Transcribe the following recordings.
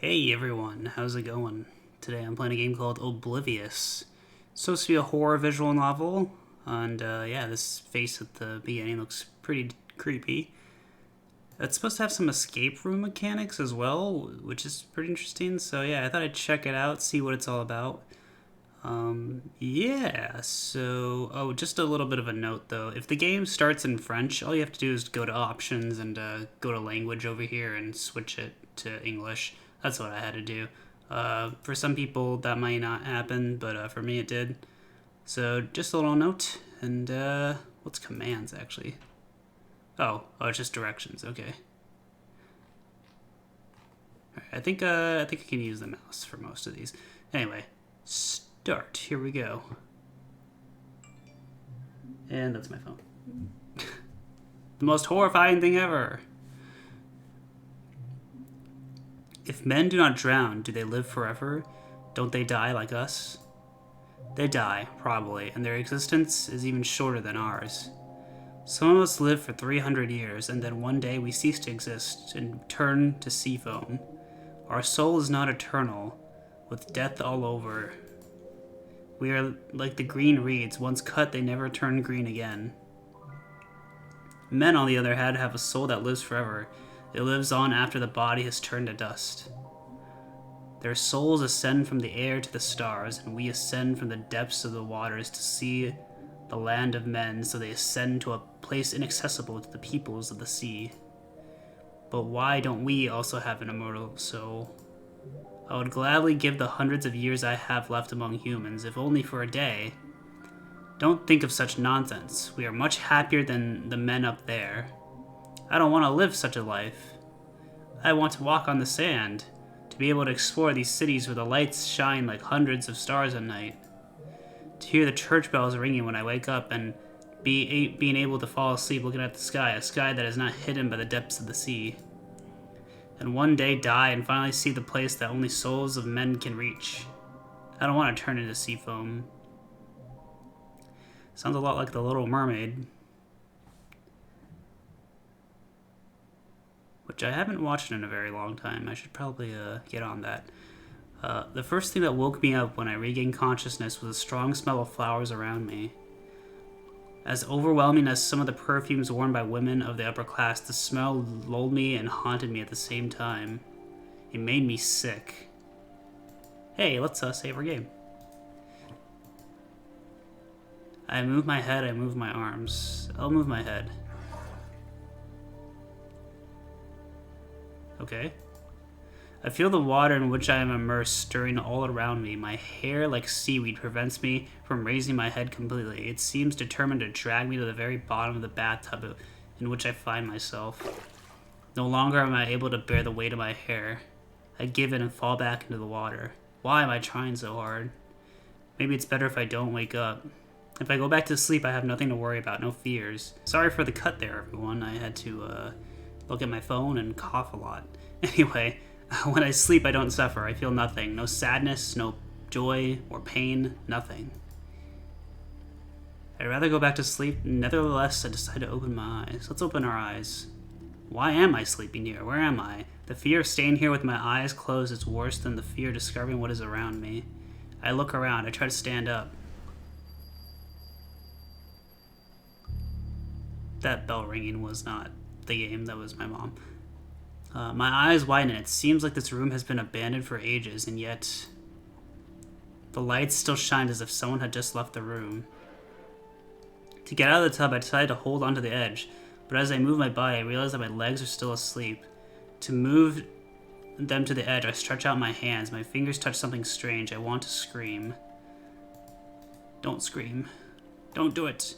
Hey everyone, how's it going? Today I'm playing a game called Oblivious. It's supposed to be a horror visual novel, and yeah, this face at the beginning looks pretty creepy. It's supposed to have some escape room mechanics as well, which is pretty interesting. So yeah, I thought I'd check it out, see what it's all about. Yeah, so, oh, just a little bit of a note though. If the game starts in French, all you have to do is go to options and go to language over here and switch it to English. That's what I had to do. For some people, that might not happen, but for me, it did. So, just a little note. And, what's commands actually? Oh, it's just directions. Okay. Alright, I think I can use the mouse for most of these. Anyway, start. Here we go. And that's my phone. The most horrifying thing ever. If men do not drown, do they live forever? Don't they die like us? They die, probably, and their existence is even shorter than ours. Some of us live for 300 years, and then one day we cease to exist and turn to sea foam. Our soul is not eternal, with death all over. We are like the green reeds. Once cut, they never turn green again. Men, on the other hand, have a soul that lives forever. It lives on after the body has turned to dust. Their souls ascend from the air to the stars, and we ascend from the depths of the waters to see the land of men, so they ascend to a place inaccessible to the peoples of the sea. But why don't we also have an immortal soul? I would gladly give the hundreds of years I have left among humans, if only for a day. Don't think of such nonsense. We are much happier than the men up there. I don't want to live such a life. I want to walk on the sand, to be able to explore these cities where the lights shine like hundreds of stars at night. To hear the church bells ringing when I wake up and being able to fall asleep looking at the sky, a sky that is not hidden by the depths of the sea. And one day die and finally see the place that only souls of men can reach. I don't want to turn into sea foam. Sounds a lot like The Little Mermaid, which I haven't watched in a very long time. I should probably get on that. The first thing that woke me up when I regained consciousness was a strong smell of flowers around me. As overwhelming as some of the perfumes worn by women of the upper class, the smell lulled me and haunted me at the same time. It made me sick. Hey, let's save our game. I move my head, I move my arms. I'll move my head. Okay. I feel the water in which I am immersed stirring all around me. My hair, like seaweed, prevents me from raising my head completely. It seems determined to drag me to the very bottom of the bathtub in which I find myself. No longer am I able to bear the weight of my hair. I give in and fall back into the water. Why am I trying so hard? Maybe it's better if I don't wake up. If I go back to sleep, I have nothing to worry about, no fears. Sorry for the cut there, everyone. I had to look at my phone and cough a lot. Anyway, when I sleep, I don't suffer. I feel nothing. No sadness, no joy or pain, nothing. I'd rather go back to sleep. Nevertheless, I decide to open my eyes. Let's open our eyes. Why am I sleeping here? Where am I? The fear of staying here with my eyes closed is worse than the fear of discovering what is around me. I look around. I try to stand up. That bell ringing was not the game. That was my mom. My eyes widen. It seems like this room has been abandoned for ages, and yet the lights still shine as if someone had just left the room. To get out of the tub, I decide to hold onto the edge, but as I move my body, I realize that my legs are still asleep. To move them to the edge, I stretch out my hands. My fingers touch something strange. I want to scream. Don't scream. Don't do it.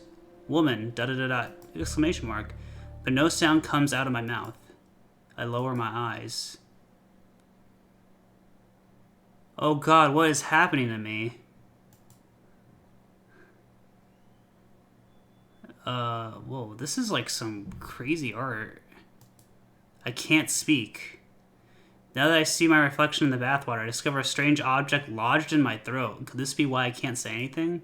Woman, da-da-da-da, exclamation mark. But no sound comes out of my mouth. I lower my eyes. Oh God, what is happening to me? Whoa, this is like some crazy art. I can't speak. Now that I see my reflection in the bathwater, I discover a strange object lodged in my throat. Could this be why I can't say anything?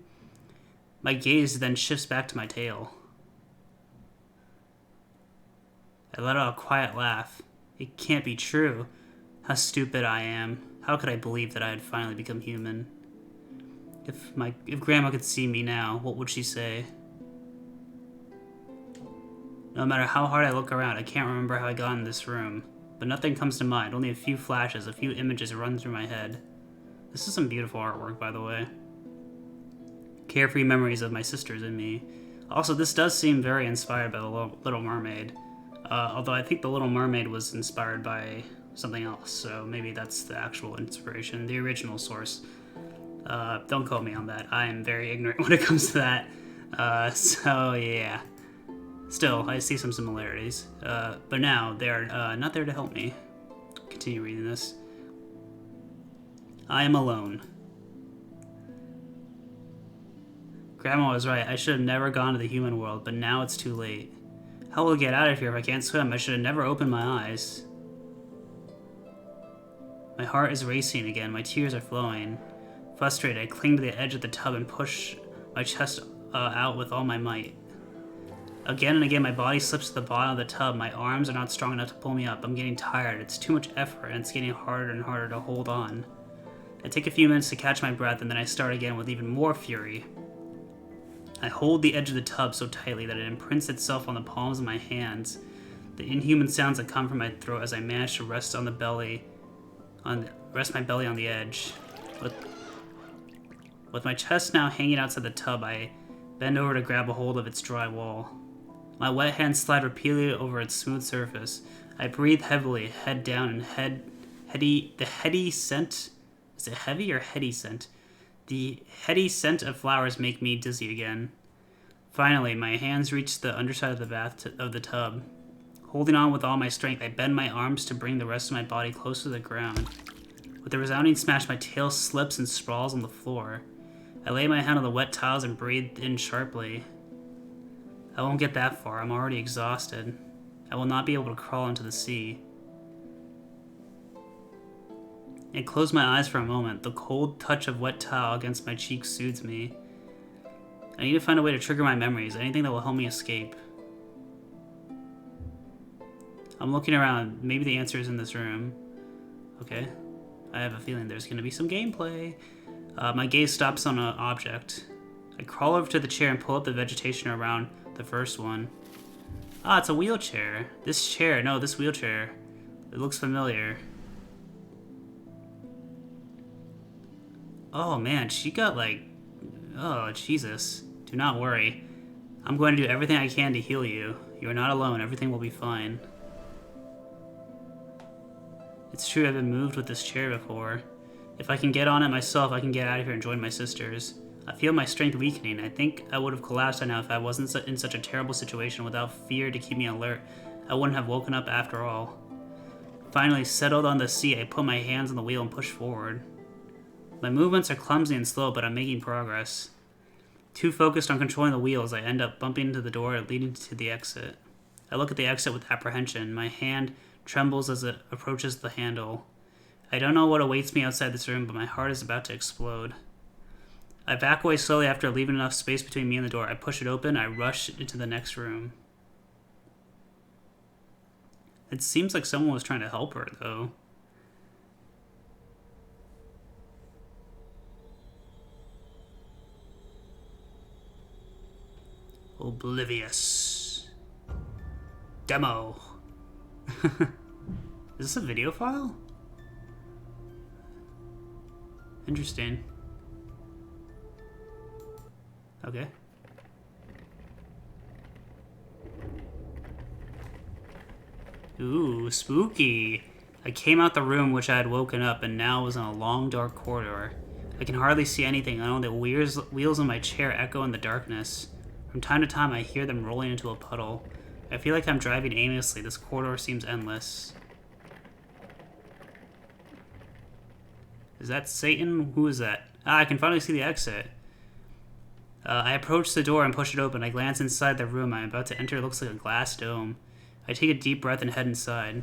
My gaze then shifts back to my tail. I let out a quiet laugh. It can't be true. How stupid I am. How could I believe that I had finally become human? If Grandma could see me now, what would she say? No matter how hard I look around, I can't remember how I got in this room. But nothing comes to mind, only a few flashes, a few images run through my head. This is some beautiful artwork, by the way. Carefree memories of my sisters and me. Also, this does seem very inspired by The Little Mermaid. Although I think The Little Mermaid was inspired by something else, so maybe that's the actual inspiration, the original source. Don't quote me on that. I am very ignorant when it comes to that. So, yeah. Still, I see some similarities. But now, they're not there to help me. Continue reading this. I am alone. Grandma was right. I should have never gone to the human world, but now it's too late. How will I get out of here if I can't swim? I should have never opened my eyes. My heart is racing again. My tears are flowing. Frustrated, I cling to the edge of the tub and push my chest out with all my might. Again and again, my body slips to the bottom of the tub. My arms are not strong enough to pull me up. I'm getting tired. It's too much effort, and it's getting harder and harder to hold on. I take a few minutes to catch my breath, and then I start again with even more fury. I hold the edge of the tub so tightly that it imprints itself on the palms of my hands. The inhuman sounds that come from my throat as I manage to rest my belly on the edge. With my chest now hanging outside the tub, I bend over to grab a hold of its dry wall. My wet hands slide repeatedly over its smooth surface. I breathe heavily, head down, and the heady scent. Is it heavy or heady scent? The heady scent of flowers make me dizzy again. Finally, my hands reach the underside of the tub. Holding on with all my strength, I bend my arms to bring the rest of my body close to the ground. With a resounding smash, my tail slips and sprawls on the floor. I lay my hand on the wet tiles and breathe in sharply. I won't get that far. I'm already exhausted. I will not be able to crawl into the sea. I close my eyes for a moment. The cold touch of wet towel against my cheek soothes me. I need to find a way to trigger my memories, anything that will help me escape. I'm looking around. Maybe the answer is in this room. Okay. I have a feeling there's going to be some gameplay. My gaze stops on an object. I crawl over to the chair and pull up the vegetation around the first one. Ah, it's a wheelchair. This wheelchair. It looks familiar. Oh man, she got like... Oh, Jesus. Do not worry. I'm going to do everything I can to heal you. You are not alone. Everything will be fine. It's true I've been moved with this chair before. If I can get on it myself, I can get out of here and join my sisters. I feel my strength weakening. I think I would have collapsed by now if I wasn't in such a terrible situation without fear to keep me alert. I wouldn't have woken up after all. Finally settled on the seat, I put my hands on the wheel and push forward. My movements are clumsy and slow, but I'm making progress. Too focused on controlling the wheels, I end up bumping into the door leading to the exit. I look at the exit with apprehension. My hand trembles as it approaches the handle. I don't know what awaits me outside this room, but my heart is about to explode. I back away slowly after leaving enough space between me and the door. I push it open. I rush into the next room. It seems like someone was trying to help her, though. Oblivious. Demo. Is this a video file? Interesting. Okay. Ooh, spooky. I came out the room which I had woken up and now was in a long dark corridor. I can hardly see anything. I know the wheels on my chair echo in the darkness. From time to time I hear them rolling into a puddle. I feel like I'm driving aimlessly. This corridor seems endless. Is that Satan? Who is that? Ah, I can finally see the exit. I approach the door and push it open. I glance inside the room I'm about to enter. It looks like a glass dome. I take a deep breath and head inside.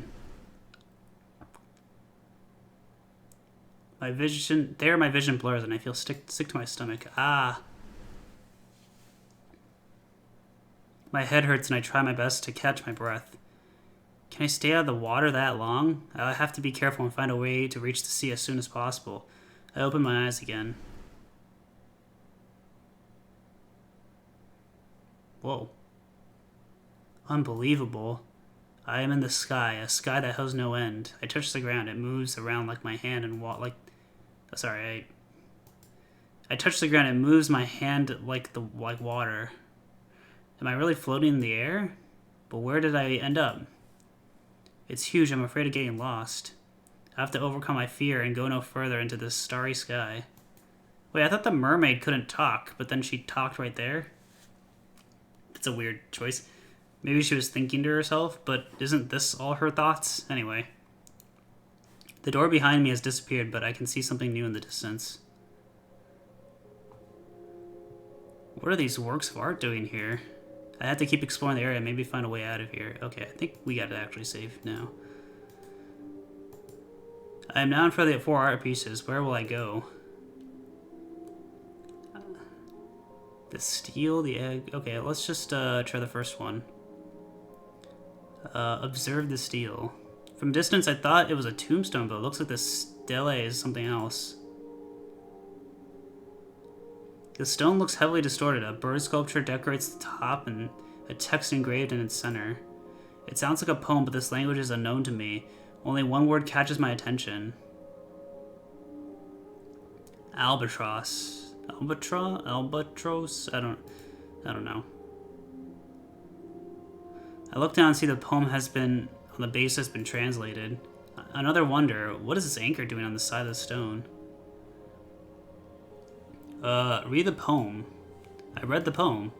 My vision blurs and I feel sick to my stomach. Ah. My head hurts and I try my best to catch my breath. Can I stay out of the water that long? I have to be careful and find a way to reach the sea as soon as possible. I open my eyes again. Whoa. Unbelievable. I am in the sky, a sky that has no end. I touch the ground. It moves around like my hand and I touch the ground. It moves my hand like water. Am I really floating in the air? But where did I end up? It's huge. I'm afraid of getting lost. I have to overcome my fear and go no further into this starry sky. Wait, I thought the mermaid couldn't talk, but then she talked right there? It's a weird choice. Maybe she was thinking to herself, but isn't this all her thoughts? Anyway. The door behind me has disappeared, but I can see something new in the distance. What are these works of art doing here? I have to keep exploring the area and maybe find a way out of here. Okay, I think we gotta actually save now. I am now in front of the 4 art pieces. Where will I go? The steel, the egg. Okay, let's just try the first one. Observe the steel. From distance, I thought it was a tombstone, but it looks like the stele is something else. The stone looks heavily distorted. A bird sculpture decorates the top and a text engraved in its center. It sounds like a poem, but this language is unknown to me. Only one word catches my attention. Albatross. Albatros? I don't know. I look down and see the poem on the base has been translated. Another wonder, what is this anchor doing on the side of the stone? Read the poem. I read the poem.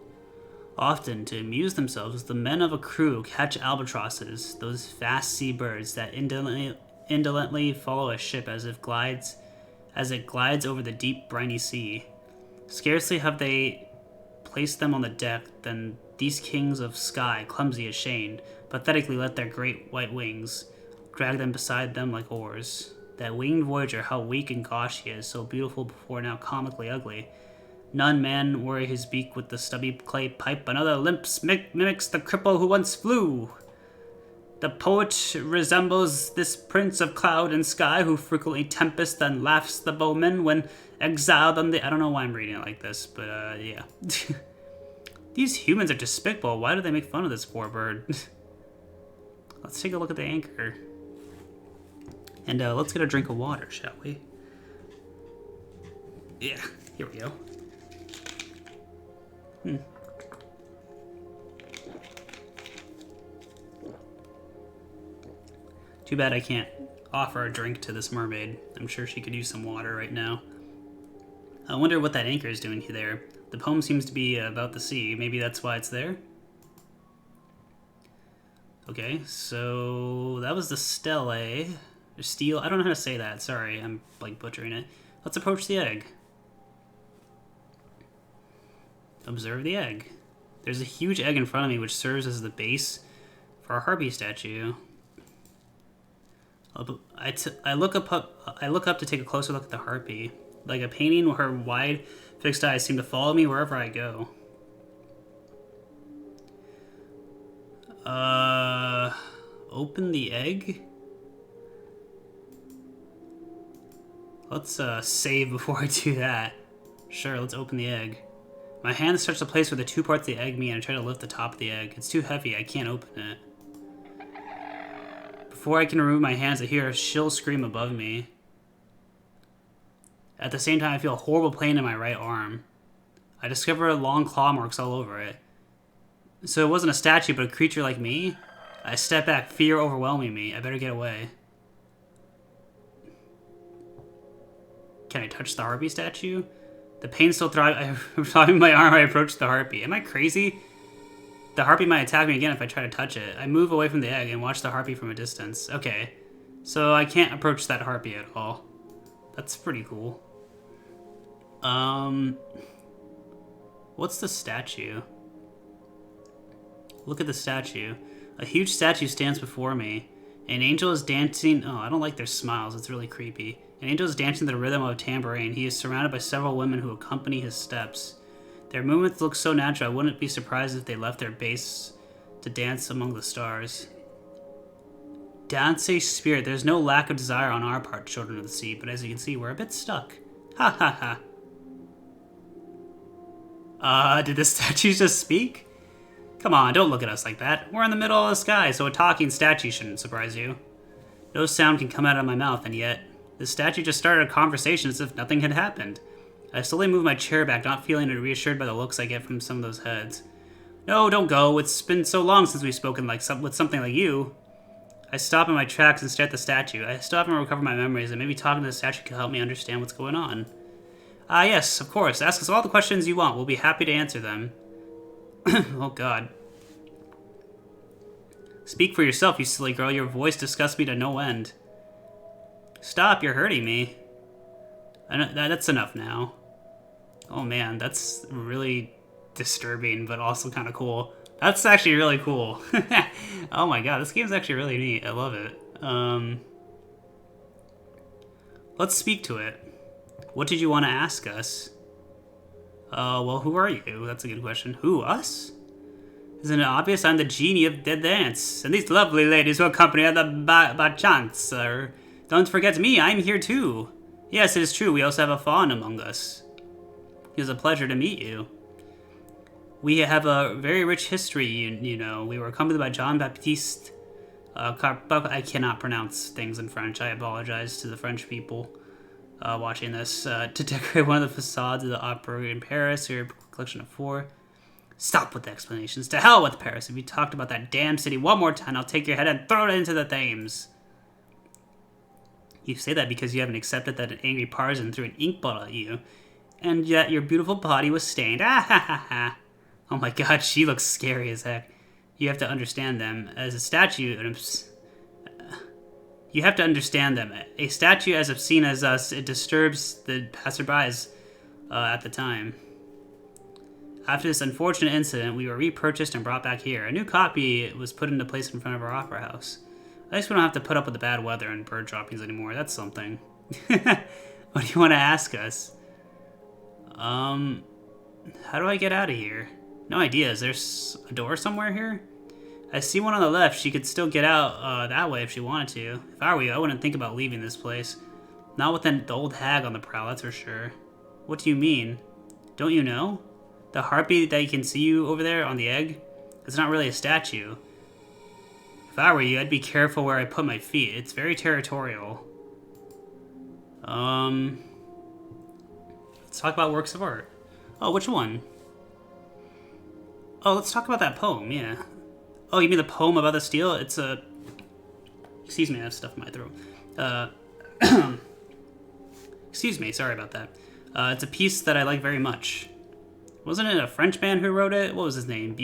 Often, to amuse themselves, the men of a crew catch albatrosses, those vast sea birds that indolently follow a ship as it glides over the deep, briny sea. Scarcely have they placed them on the deck than these kings of sky, clumsy as Shane, pathetically let their great white wings drag them beside them like oars. That winged voyager, how weak and gauche he is, so beautiful before now comically ugly. None man worry his beak with the stubby clay pipe, another mimics the cripple who once flew. The poet resembles this prince of cloud and sky, who frequently tempest and laughs the bowman when exiled on the... I don't know why I'm reading it like this, but yeah. These humans are despicable. Why do they make fun of this poor bird? Let's take a look at the anchor. And let's get a drink of water, shall we? Yeah, here we go. Too bad I can't offer a drink to this mermaid. I'm sure she could use some water right now. I wonder what that anchor is doing there. The poem seems to be about the sea. Maybe that's why it's there? Okay, so that was the stele. Or steel. I don't know how to say that. Sorry, I'm like butchering it. Let's approach the egg. Observe the egg. There's a huge egg in front of me which serves as the base for a harpy statue. I look up to take a closer look at the harpy. Like a painting, her wide, fixed eyes seem to follow me wherever I go. Open the egg? Let's save before I do that. Sure, let's open the egg. My hand touches the place where the 2 parts of the egg meet, and I try to lift the top of the egg. It's too heavy, I can't open it. Before I can remove my hands, I hear a shrill scream above me. At the same time, I feel a horrible pain in my right arm. I discover long claw marks all over it. So it wasn't a statue, but a creature like me? I step back, fear overwhelming me. I better get away. Can I touch the harpy statue? The pain still throbbing my arm. I approach the harpy. Am I crazy? The harpy might attack me again if I try to touch it. I move away from the egg and watch the harpy from a distance. Okay, so I can't approach that harpy at all. That's pretty cool. What's the statue? Look at the statue. A huge statue stands before me. An angel is dancing. Oh, I don't like their smiles. It's really creepy. An angel is dancing to the rhythm of a tambourine. He is surrounded by several women who accompany his steps. Their movements look so natural, I wouldn't be surprised if they left their base to dance among the stars. Dancing spirit. There's no lack of desire on our part, children of the sea, but as you can see, we're a bit stuck. Ha ha ha. Did the statues just speak? Come on, don't look at us like that. We're in the middle of the sky, so a talking statue shouldn't surprise you. No sound can come out of my mouth, and yet, the statue just started a conversation as if nothing had happened. I slowly move my chair back, not feeling reassured by the looks I get from some of those heads. No, don't go. It's been so long since we've spoken with something like you. I stop in my tracks and stare at the statue. I still haven't recovered my memories, and maybe talking to the statue can help me understand what's going on. Ah, yes, of course. Ask us all the questions you want. We'll be happy to answer them. Oh, God. Speak for yourself, you silly girl. Your voice disgusts me to no end. Stop, you're hurting me. That's enough now. Oh, man, that's really disturbing, but also kind of cool. That's actually really cool. Oh my god, this game's actually really neat. I love it. Let's speak to it. What did you want to ask us? Well, who are you? That's a good question. Who, us? Isn't it obvious? I'm the genie of the dance, and these lovely ladies will accompany the bachants. Don't forget me, I'm here too. Yes, it is true, we also have a faun among us. It was a pleasure to meet you. We have a very rich history, you know. We were accompanied by Jean-Baptiste I cannot pronounce things in French. I apologize to the French people watching this. To decorate one of the facades of the Opera in Paris, or a collection of 4. Stop with the explanations. To hell with Paris. If you talked about that damn city one more time, I'll take your head and throw it into the Thames. You say that because you haven't accepted that an angry partisan threw an ink bottle at you, and yet your beautiful body was stained. Ah ha ha ha. Oh my god, she looks scary as heck. You have to understand them. As a statue, you have to understand them. A statue as obscene as us, it disturbs the passerbys at the time. After this unfortunate incident, we were repurchased and brought back here. A new copy was put into place in front of our opera house. At least we don't have to put up with the bad weather and bird droppings anymore. That's something. What do you want to ask us? How do I get out of here? No idea. Is there a door somewhere here? I see one on the left. She could still get out that way if she wanted to. If I were you, I wouldn't think about leaving this place. Not with the old hag on the prowl, that's for sure. What do you mean? Don't you know? The harpy that you can see you over there on the egg? It's not really a statue. If I were you, I'd be careful where I put my feet. It's very territorial. Let's talk about works of art. Oh, which one? Oh, let's talk about that poem, yeah. Oh, you mean the poem about the steel? It's a... Excuse me, I have stuff in my throat. Excuse me, sorry about that. It's a piece that I like very much. Wasn't it a French man who wrote it? What was his name?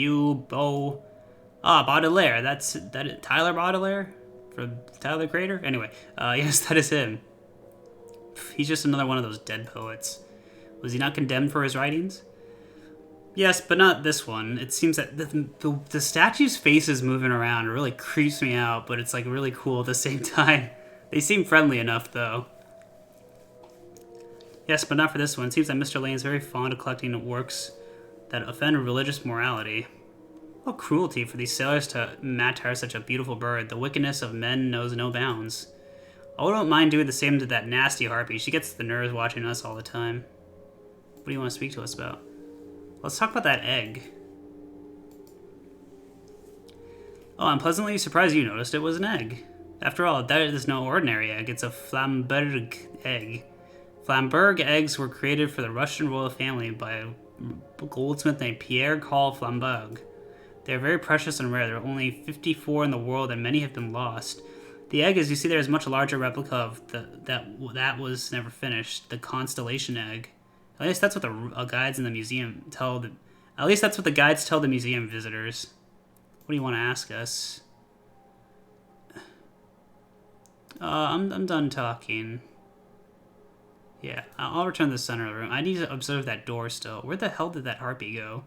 Baudelaire. That's Tyler Baudelaire? From Tyler the Creator? Anyway, yes, that is him. He's just another one of those dead poets. Was he not condemned for his writings? Yes, but not this one. It seems that the statue's face is moving around. It really creeps me out, but it's like really cool at the same time. They seem friendly enough, though. Yes, but not for this one. It seems that Mr. Lane is very fond of collecting works that offend religious morality. What cruelty for these sailors to matter such a beautiful bird. The wickedness of men knows no bounds. I wouldn't mind doing the same to that nasty harpy. She gets the nerves watching us all the time. What do you want to speak to us about? Let's talk about that egg. Oh, I'm pleasantly surprised you noticed it was an egg. After all, that is no ordinary egg. It's a Flamberg egg. Flamberg eggs were created for the Russian royal family by a goldsmith named Pierre Carl Flamberg. They are very precious and rare. There are only 54 in the world, and many have been lost. The egg, as you see there, is a much larger replica of that was never finished. The constellation egg. At least that's what the guides in the museum tell. At least that's what the guides tell the museum visitors. What do you want to ask us? I'm done talking. Yeah, I'll return to the center of the room. I need to observe that door still. Where the hell did that harpy go?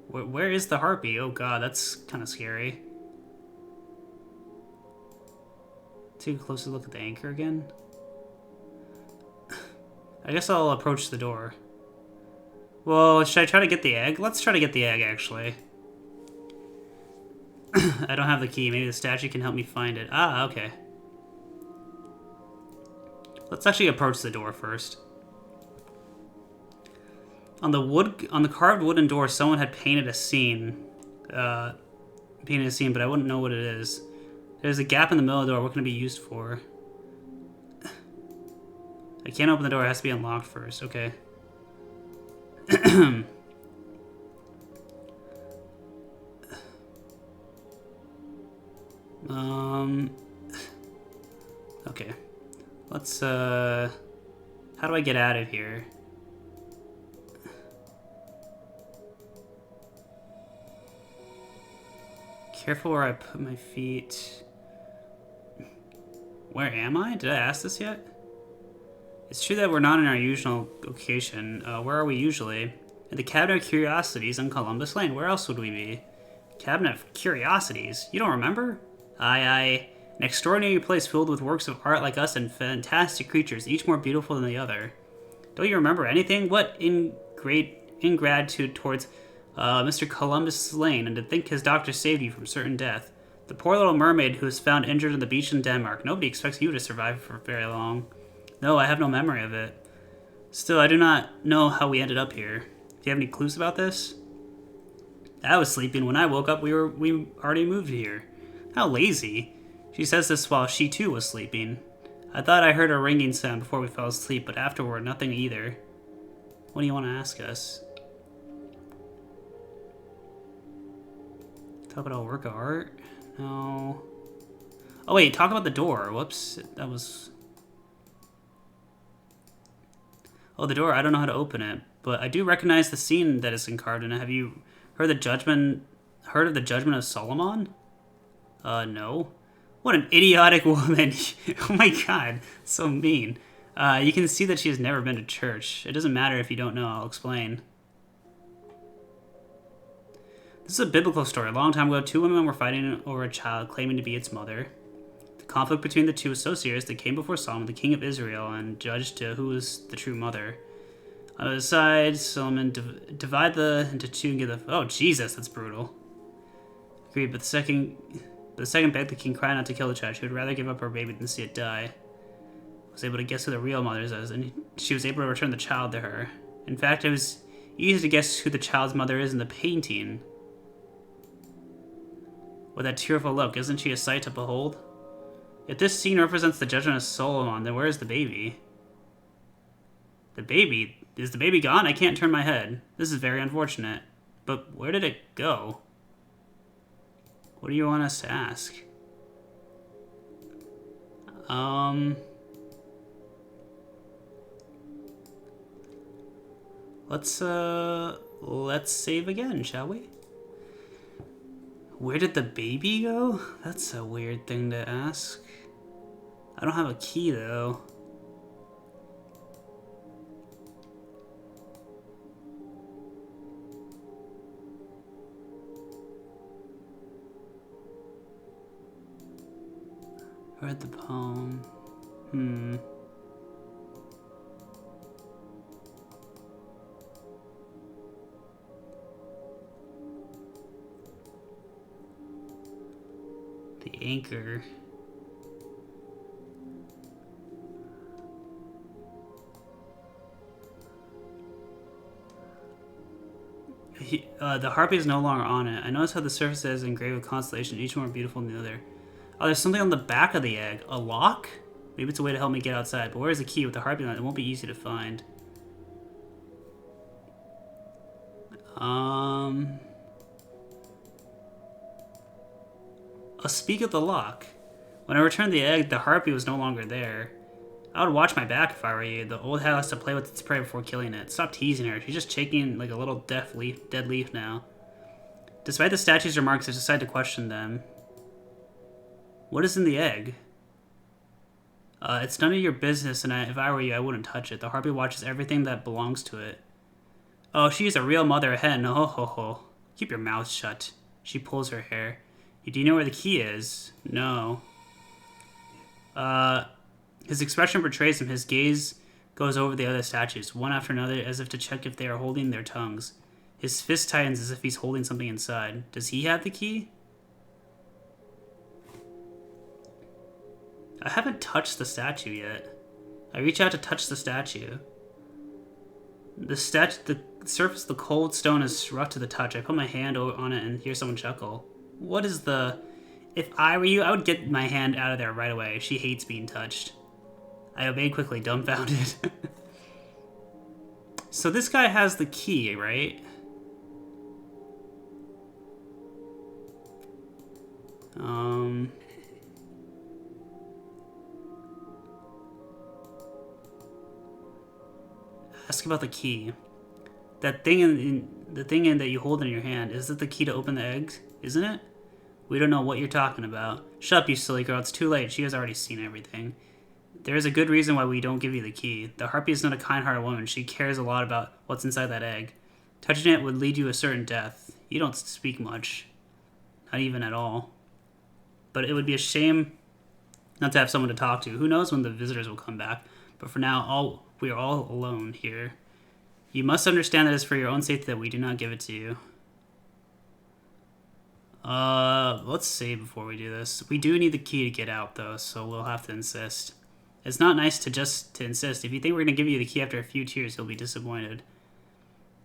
Where is the harpy? Oh god, that's kind of scary. Take a closer look at the anchor again. I guess I'll approach the door. Well, should I try to get the egg? Let's try to get the egg, actually. I don't have the key. Maybe the statue can help me find it. Ah, okay. Let's actually approach the door first. On the carved wooden door, someone had painted a scene. But I wouldn't know what it is. There's a gap in the middle of the door. What can it be used for? I can't open the door. It has to be unlocked first. Okay. Okay. Let's, how do I get out of here? Careful where I put my feet. Where am I? Did I ask this yet? It's true that we're not in our usual location. Where are we usually? At the Cabinet of Curiosities on Columbus Lane. Where else would we be? Cabinet of Curiosities? You don't remember? Aye. An extraordinary place filled with works of art like us and fantastic creatures, each more beautiful than the other. Don't you remember anything? What ingratitude towards Mr. Columbus Lane, and to think his doctor saved you from certain death. The poor little mermaid who was found injured on the beach in Denmark. Nobody expects you to survive for very long. No, I have no memory of it. Still, I do not know how we ended up here. Do you have any clues about this? I was sleeping. When I woke up, we already moved here. How lazy. She says this while she too was sleeping. I thought I heard a ringing sound before we fell asleep, but afterward, nothing either. What do you want to ask us? Talk about a work of art? No. Oh wait, talk about the door. Whoops, that was... Oh, the door, I don't know how to open it, but I do recognize the scene that is carved in it. Have you heard of the judgment of Solomon? No. What an idiotic woman. Oh my god, so mean. You can see that she has never been to church. It doesn't matter if you don't know, I'll explain. This is a biblical story. A long time ago, two women were fighting over a child claiming to be its mother. The conflict between the two was so serious they came before Solomon, the king of Israel, and judged who was the true mother. On the side, Solomon divide the into two and give the... Oh, Jesus, that's brutal. Agreed, but the second begged the king, cried not to kill the child. She would rather give up her baby than see it die. Was able to guess who the real mother is, and she was able to return the child to her. In fact, it was easy to guess who the child's mother is in the painting. With that tearful look, isn't she a sight to behold? If this scene represents the judgment of Solomon, then where is the baby? The baby? Is the baby gone? I can't turn my head. This is very unfortunate. But where did it go? What do you want us to ask? Let's save again, shall we? Where did the baby go? That's a weird thing to ask. I don't have a key, though. Read the poem. The anchor. The harpy is no longer on it. I notice how the surface is engraved with constellations, each more beautiful than the other. Oh, there's something on the back of the egg. A lock? Maybe it's a way to help me get outside. But where's the key with the harpy on it? It won't be easy to find. I'll speak of the lock. When I returned the egg, the harpy was no longer there. I would watch my back if I were you. The old hat has to play with its prey before killing it. Stop teasing her. She's just shaking like a little dead leaf now. Despite the statue's remarks, I decided to question them. What is in the egg? It's none of your business, and if I were you, I wouldn't touch it. The harpy watches everything that belongs to it. Oh, she's a real mother hen. Ho ho ho. Keep your mouth shut. She pulls her hair. Do you know where the key is? No. His expression betrays him. His gaze goes over the other statues, one after another, as if to check if they are holding their tongues. His fist tightens as if he's holding something inside. Does he have the key? I haven't touched the statue yet. I reach out to touch the statue. The surface of the cold stone is rough to the touch. I put my hand on it and hear someone chuckle. What is the... If I were you, I would get my hand out of there right away. She hates being touched. I obeyed quickly, dumbfounded. So this guy has the key, right? Ask about the key. That thing that you hold in your hand, is it the key to open the eggs? Isn't it? We don't know what you're talking about. Shut up, you silly girl. It's too late. She has already seen everything. There is a good reason why we don't give you the key. The harpy is not a kind-hearted woman. She cares a lot about what's inside that egg. Touching it would lead you to certain death. You don't speak much. Not even at all. But it would be a shame not to have someone to talk to. Who knows when the visitors will come back. But for now, we are all alone here. You must understand that it's for your own safety that we do not give it to you. Let's save before we do this. We do need the key to get out, though, so we'll have to insist. It's not nice to insist. If you think we're going to give you the key after a few tears, you'll be disappointed.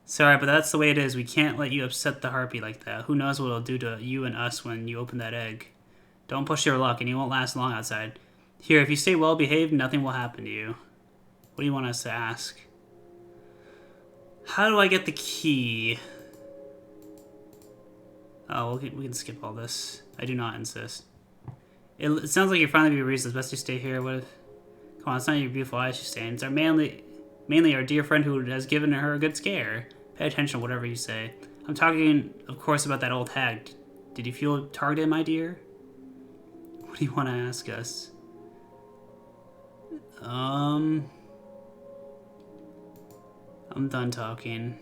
Sorry, but that's the way it is. We can't let you upset the harpy like that. Who knows what it'll do to you and us when you open that egg. Don't push your luck, and you won't last long outside. Here, if you stay well behaved, nothing will happen to you. What do you want us to ask? How do I get the key? Oh, we can skip all this. I do not insist. It sounds like you're finally being reasoned. It's best you stay here. What if... Come on, it's not your beautiful eyes she's saying. It's our mainly our dear friend who has given her a good scare. Pay attention to whatever you say. I'm talking, of course, about that old hag. Did you feel targeted, my dear? What do you want to ask us? I'm done talking.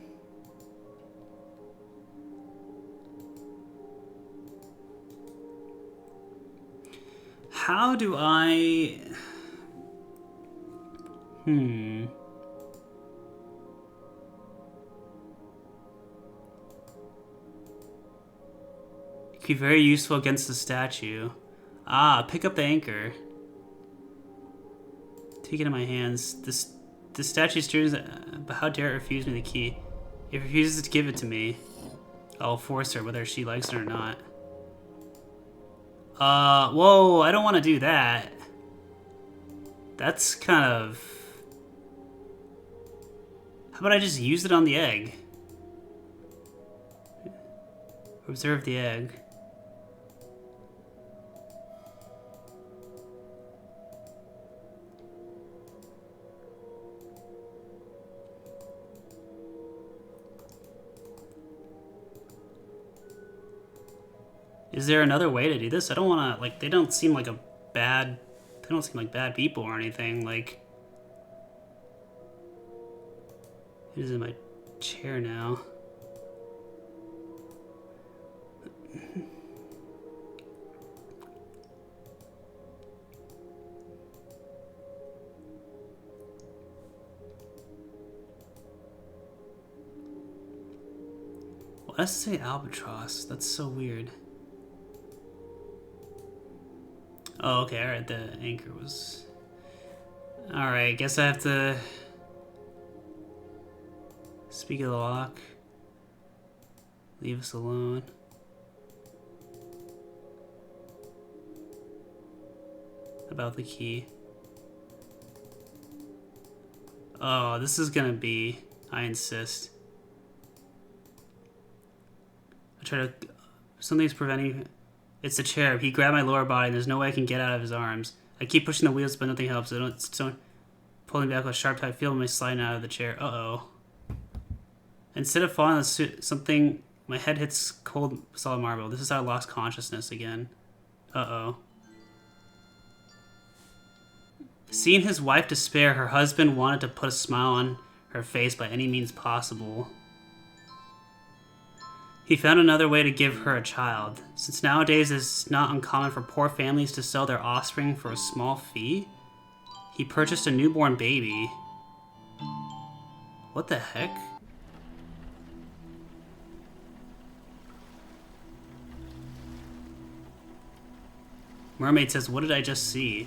How do I... It could be very useful against the statue. Ah, pick up the anchor. Take it in my hands. The statue stirs, but how dare it refuse me the key? If it refuses to give it to me, I'll force her, whether she likes it or not. Whoa, I don't want to do that. That's kind of... How about I just use it on the egg? Observe the egg. Is there another way to do this? I don't want to, like, they don't seem like bad people or anything, like... It is in my chair now. Why does it say albatross? That's so weird. Oh, okay, alright, the anchor was... Alright, guess I have to... Speak of the lock. Leave us alone. About the key. Oh, this is gonna be... I insist. I try to... Something's preventing... It's the chair. He grabbed my lower body and there's no way I can get out of his arms. I keep pushing the wheels but nothing helps. It's pulling me back with a sharp tight feel of me sliding out of the chair. Uh-oh. Instead of falling on something, my head hits cold solid marble. This is how I lost consciousness again. Uh-oh. Seeing his wife despair, her husband wanted to put a smile on her face by any means possible. He found another way to give her a child. Since nowadays it's not uncommon for poor families to sell their offspring for a small fee, he purchased a newborn baby. What the heck? Mermaid says, what did I just see?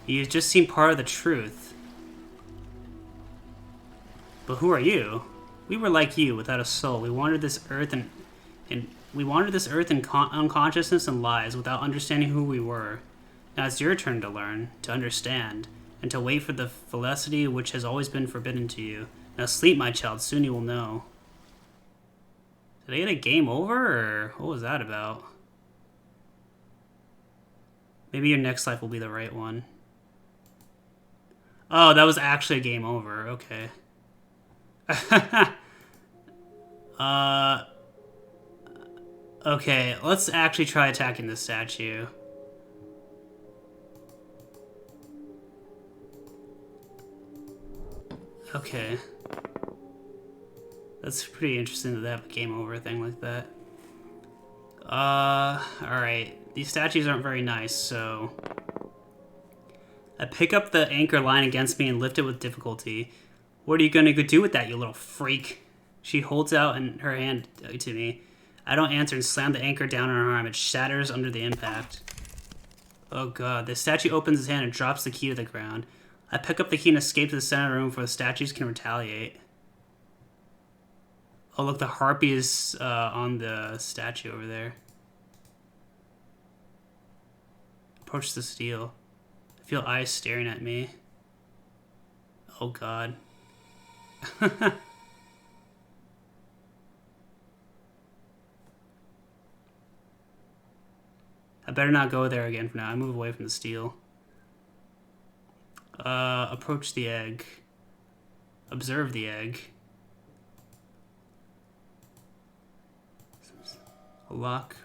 You've just seen part of the truth. But who are you? We were like you, without a soul. We wandered this earth and we wandered this earth in unconsciousness and lies, without understanding who we were. Now it's your turn to learn, to understand, and to wait for the felicity which has always been forbidden to you. Now sleep, my child. Soon you will know. Did I get a game over, or what was that about? Maybe your next life will be the right one. Oh, that was actually a game over. Okay. Okay, let's actually try attacking this statue. Okay. That's pretty interesting that they have a game over thing like that. Alright. These statues aren't very nice, so... I pick up the anchor lying against me and lift it with difficulty. What are you gonna go do with that, you little freak? She holds out her hand to me. I don't answer and slam the anchor down on her arm. It shatters under the impact. Oh god. The statue opens its hand and drops the key to the ground. I pick up the key and escape to the center of the room before the statues can retaliate. Oh look, the harpy is on the statue over there. Approach the steel. I feel eyes staring at me. Oh god. I better not go there again for now. I move away from the steel. Approach the egg. Observe the egg. A lock.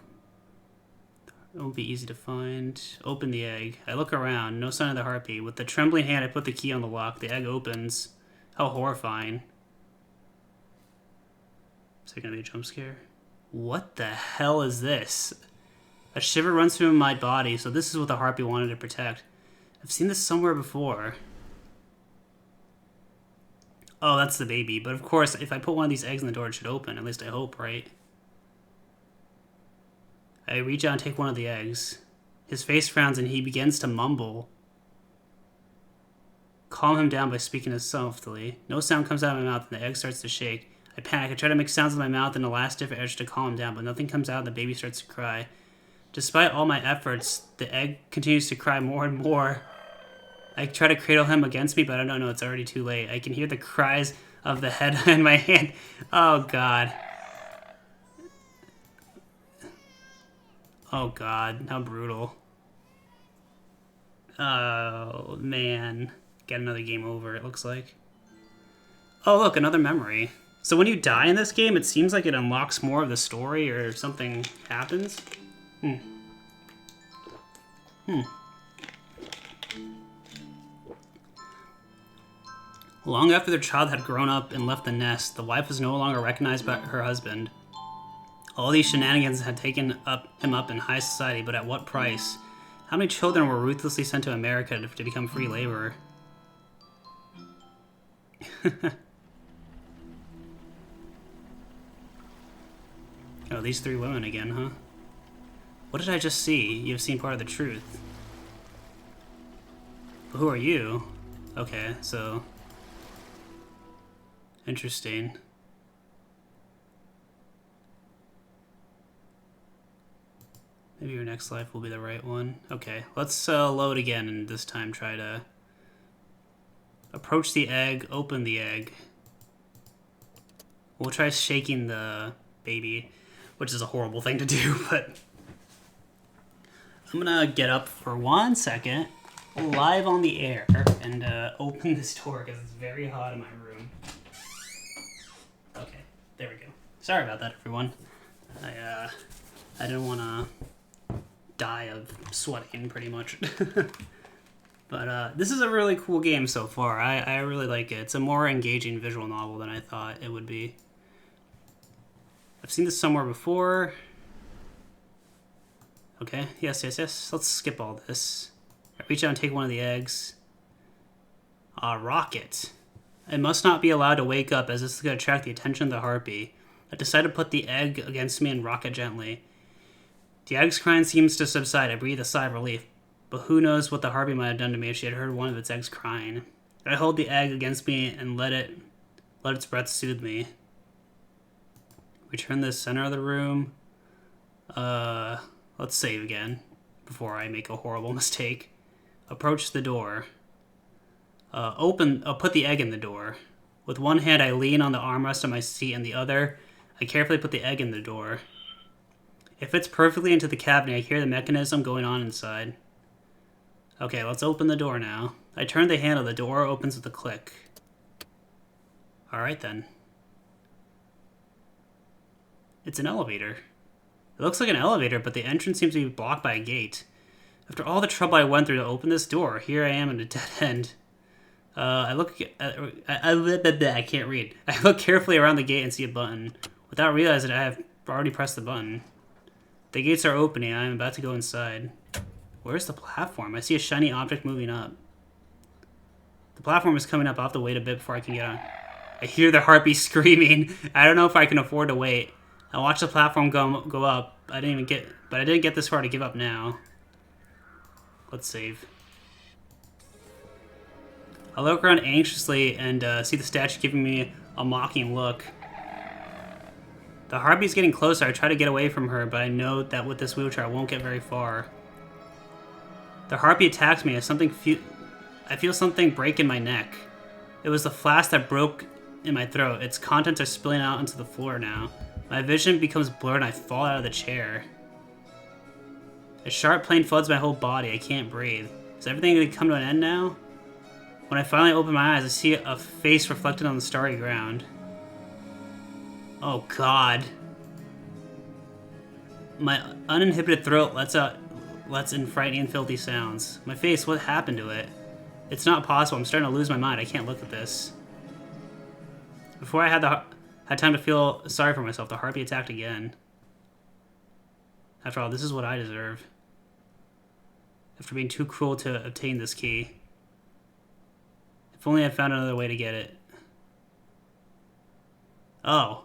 It won't be easy to find. Open the egg. I look around. No sign of the harpy. With the trembling hand, I put the key on the lock. The egg opens. How horrifying. Is there gonna be a jump scare? What the hell is this? A shiver runs through my body, so this is what the harpy wanted to protect. I've seen this somewhere before. Oh, that's the baby. But of course, if I put one of these eggs in the door, it should open. At least I hope, right? I reach out and take one of the eggs. His face frowns and he begins to mumble. Calm him down by speaking softly. No sound comes out of my mouth and the egg starts to shake. I panic. I try to make sounds with my mouth and a last different edge to calm him down, but nothing comes out and the baby starts to cry. Despite all my efforts, the egg continues to cry more and more. I try to cradle him against me, but I don't know, it's already too late. I can hear the cries of the head in my hand. Oh, God. Oh, God. How brutal. Oh, man. Get another game over, it looks like. Oh, look, another memory. So when you die in this game, it seems like it unlocks more of the story or something happens. Long after their child had grown up and left the nest, the wife was no longer recognized by her husband. All these shenanigans had taken him up in high society, but at what price? How many children were ruthlessly sent to America to become free labor? Oh, these three women again, huh? What did I just see? You've seen part of the truth. But who are you? Okay, so... Interesting. Maybe your next life will be the right one. Okay, let's load again and this time try to... Approach the egg, open the egg. We'll try shaking the baby, which is a horrible thing to do, but... I'm gonna get up for 1 second, live on the air, and open this door because it's very hot in my room. Okay, there we go. Sorry about that, everyone. I didn't want to die of sweating, pretty much. But this is a really cool game so far. I really like it. It's a more engaging visual novel than I thought it would be. I've seen this somewhere before. Okay, yes. Let's skip all this. I reach out and take one of the eggs. Rocket. I must not be allowed to wake up, as this is going to attract the attention of the harpy. I decide to put the egg against me and rock it gently. The egg's crying seems to subside. I breathe a sigh of relief. But who knows what the harpy might have done to me if she had heard one of its eggs crying. I hold the egg against me and let its breath soothe me. Return to the center of the room. Let's save again before I make a horrible mistake. Approach the door. Put the egg in the door. With one hand, I lean on the armrest of my seat, and the other, I carefully put the egg in the door. It fits perfectly into the cabinet. I hear the mechanism going on inside. Okay, let's open the door now. I turn the handle. The door opens with a click. Alright then. It's an elevator. It looks like an elevator, but the entrance seems to be blocked by a gate. After all the trouble I went through to open this door, here I am in a dead end. I can't read. I look carefully around the gate and see a button. Without realizing I have already pressed the button. The gates are opening and I am about to go inside. Where's the platform? I see a shiny object moving up. The platform is coming up. I'll have to wait a bit before I can get on. I hear the harpy screaming. I don't know if I can afford to wait. I watch the platform go up. I didn't get this far to give up now. Let's save. I look around anxiously and see the statue giving me a mocking look. The harpy's getting closer. I try to get away from her, but I know that with this wheelchair I won't get very far. The harpy attacks me as I feel something break in my neck. It was the flask that broke in my throat. Its contents are spilling out into the floor now. My vision becomes blurred and I fall out of the chair. A sharp pain floods my whole body. I can't breathe. Is everything going to come to an end now? When I finally open my eyes, I see a face reflected on the starry ground. Oh God. My uninhibited throat lets in frightening, filthy sounds. My face, what happened to it? It's not possible. I'm starting to lose my mind. I can't look at this. Before I had time to feel sorry for myself, the harpy attacked again. After all, this is what I deserve. After being too cruel to obtain this key. If only I found another way to get it. Oh.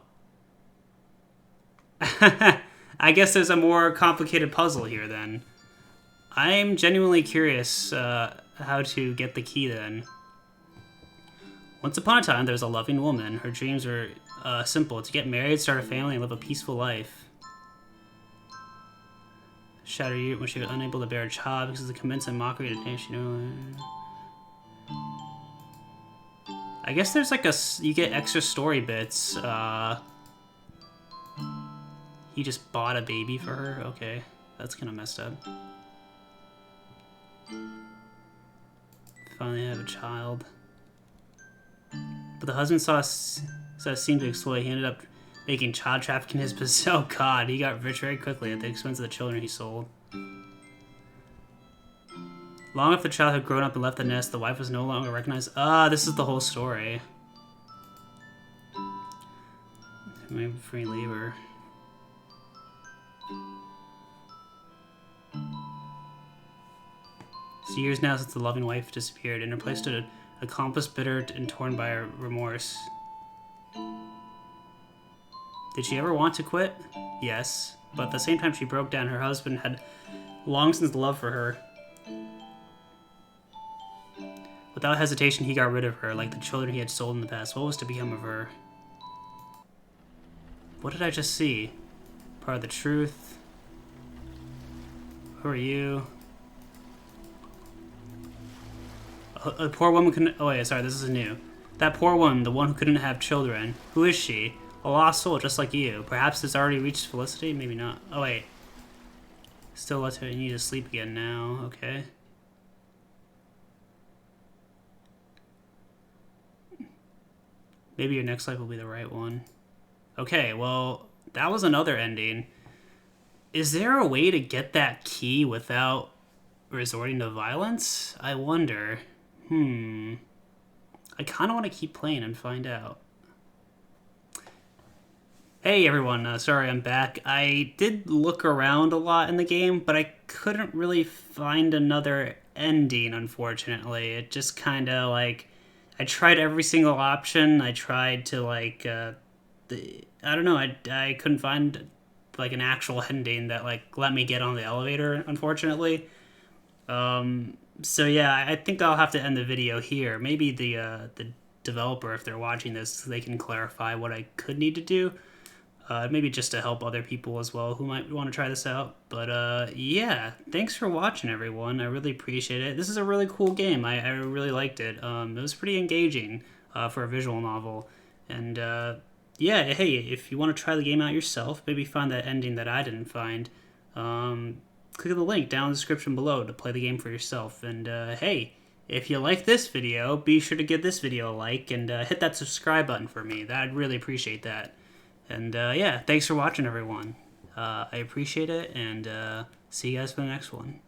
I guess there's a more complicated puzzle here then. I'm genuinely curious how to get the key then. Once upon a time, there was a loving woman. Her dreams were simple: to get married, start a family, and live a peaceful life. Shattered year when she was unable to bear a child because of the commencement mockery of the nation. I guess there's like you get extra story bits. He just bought a baby for her. Okay, that's kind of messed up. Finally have a child. But the husband saw it seemed to exploit. He ended up making child trafficking his business. Oh God, he got rich very quickly at the expense of the children he sold. Long after the child had grown up and left the nest, the wife was no longer recognized. This is the whole story. Maybe free lever. It's years now since the loving wife disappeared. In her place stood an accomplice, bitter and torn by remorse. Did she ever want to quit? Yes. But at the same time she broke down. Her husband had long since loved for her. Without hesitation, he got rid of her, like the children he had sold in the past. What was to become of her? What did I just see? Part of the truth. Who are you? A poor woman couldn't... Oh wait, sorry, this is new. That poor woman, the one who couldn't have children. Who is she? A lost soul, just like you. Perhaps it's already reached felicity? Maybe not. Oh wait. Still lets her need to sleep again now. Okay. Maybe your next life will be the right one. Okay, well, that was another ending. Is there a way to get that key without resorting to violence? I wonder. I kind of want to keep playing and find out. Hey everyone, sorry I'm back. I did look around a lot in the game, but I couldn't really find another ending, unfortunately. It just kind of like. I tried every single option. I tried to like. I don't know, I couldn't find like an actual ending that like let me get on the elevator, unfortunately. So yeah, I think I'll have to end the video here. Maybe the developer, if they're watching this, they can clarify what I could need to do. Maybe just to help other people as well who might want to try this out. But yeah, thanks for watching, everyone. I really appreciate it. This is a really cool game. I really liked it. It was pretty engaging for a visual novel. And yeah, hey, if you want to try the game out yourself, maybe find that ending that I didn't find, click the link down in the description below to play the game for yourself. And hey, if you like this video, be sure to give this video a like and hit that subscribe button for me. I'd really appreciate that. And yeah, thanks for watching, everyone. I appreciate it, and see you guys for the next one.